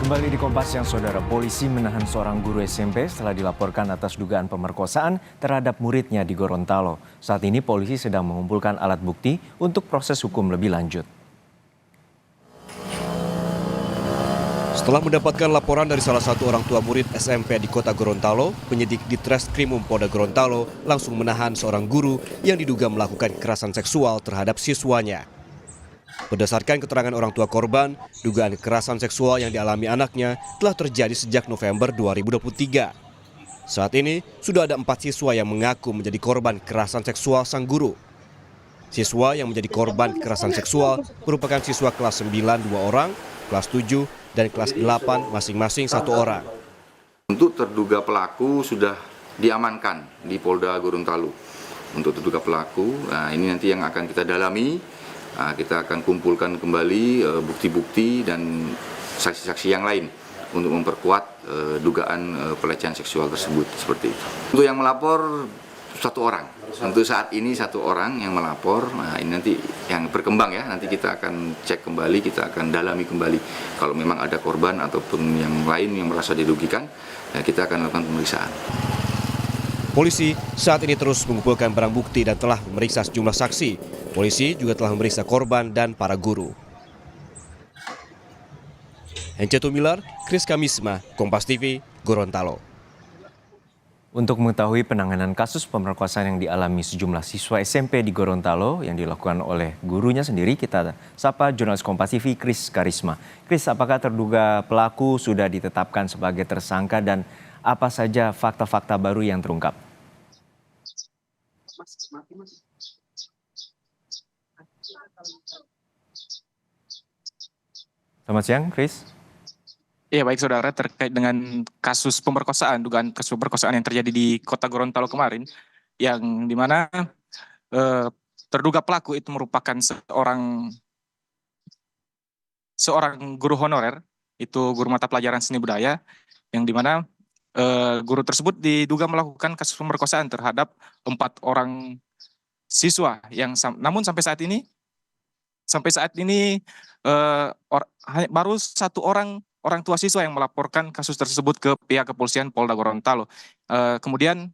Kembali di Kompas yang saudara, polisi menahan seorang guru SMP setelah dilaporkan atas dugaan pemerkosaan terhadap muridnya di Gorontalo. Saat ini polisi sedang mengumpulkan alat bukti untuk proses hukum lebih lanjut. Setelah mendapatkan laporan dari salah satu orang tua murid SMP di kota Gorontalo, penyidik di Treskrimum Polda Gorontalo langsung menahan seorang guru yang diduga melakukan kekerasan seksual terhadap siswanya. Berdasarkan keterangan orang tua korban, dugaan kekerasan seksual yang dialami anaknya telah terjadi sejak November 2023. Saat ini, sudah ada 4 siswa yang mengaku menjadi korban kekerasan seksual sang guru. Siswa yang menjadi korban kekerasan seksual merupakan siswa kelas 9 2 orang, kelas 7, dan kelas 8 masing-masing 1 orang. Untuk terduga pelaku sudah diamankan di Polda Gorontalo. Untuk terduga pelaku, ini nanti yang akan kita dalami. Kita akan kumpulkan kembali bukti-bukti dan saksi-saksi yang lain untuk memperkuat dugaan pelecehan seksual tersebut, seperti itu. Untuk yang melapor 1 orang, untuk saat ini 1 orang yang melapor. Nah, ini nanti yang berkembang ya, nanti kita akan cek kembali, kita akan dalami kembali. Kalau memang ada korban ataupun yang lain yang merasa dirugikan, ya kita akan lakukan pemeriksaan. Polisi saat ini terus mengumpulkan barang bukti dan telah memeriksa sejumlah saksi. Polisi juga telah memeriksa korban dan para guru. Hence Tumilar, Kris Kamisma, Kompas TV, Gorontalo. Untuk mengetahui penanganan kasus pemerkosaan yang dialami sejumlah siswa SMP di Gorontalo yang dilakukan oleh gurunya sendiri, kita sapa jurnalis Kompas TV Kris Karisma. Kris, apakah terduga pelaku sudah ditetapkan sebagai tersangka dan apa saja fakta-fakta baru yang terungkap? Selamat siang, Kris. Iya baik saudara, terkait dengan kasus pemerkosaan, dugaan kasus pemerkosaan yang terjadi di kota Gorontalo kemarin, yang dimana terduga pelaku itu merupakan seorang guru honorer, itu guru mata pelajaran seni budaya, yang dimana guru tersebut diduga melakukan kasus pemerkosaan terhadap 4 orang siswa, yang namun sampai saat ini baru 1 orang tua siswa yang melaporkan kasus tersebut ke pihak kepolisian Polda Gorontalo. Kemudian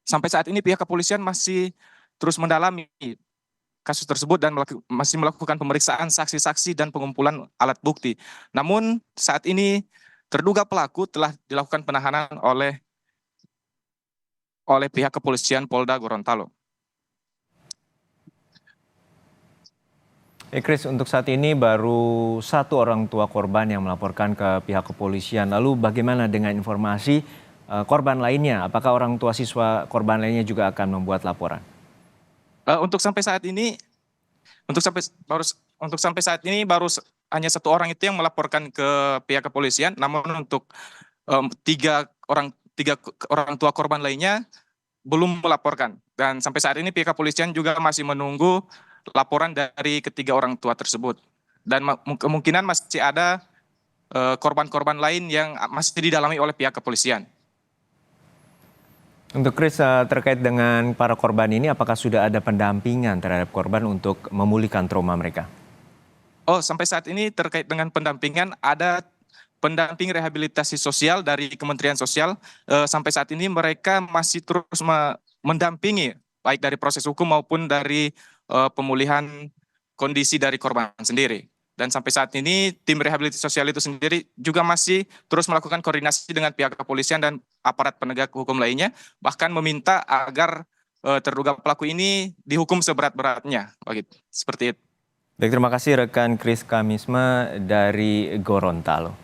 sampai saat ini pihak kepolisian masih terus mendalami kasus tersebut dan masih melakukan pemeriksaan saksi-saksi dan pengumpulan alat bukti. Namun saat ini terduga pelaku telah dilakukan penahanan oleh pihak kepolisian Polda Gorontalo. Kris, untuk saat ini baru 1 orang tua korban yang melaporkan ke pihak kepolisian. Lalu bagaimana dengan informasi korban lainnya? Apakah orang tua siswa korban lainnya juga akan membuat laporan? Untuk sampai saat ini baru hanya 1 orang itu yang melaporkan ke pihak kepolisian. Namun untuk 3 orang tua korban lainnya belum melaporkan. Dan sampai saat ini pihak kepolisian juga masih menunggu laporan dari ketiga orang tua tersebut. Dan kemungkinan masih ada korban-korban lain yang masih didalami oleh pihak kepolisian. Untuk Kris, terkait dengan para korban ini, apakah sudah ada pendampingan terhadap korban untuk memulihkan trauma mereka? Oh, sampai saat ini terkait dengan pendampingan, ada pendamping rehabilitasi sosial dari Kementerian Sosial. Sampai saat ini mereka masih terus mendampingi, baik dari proses hukum maupun dari pemulihan kondisi dari korban sendiri. Dan sampai saat ini tim rehabilitasi sosial itu sendiri juga masih terus melakukan koordinasi dengan pihak kepolisian dan aparat penegak hukum lainnya, bahkan meminta agar terduga pelaku ini dihukum seberat-beratnya. Seperti itu. Baik, terima kasih rekan Kris Kamisma dari Gorontalo.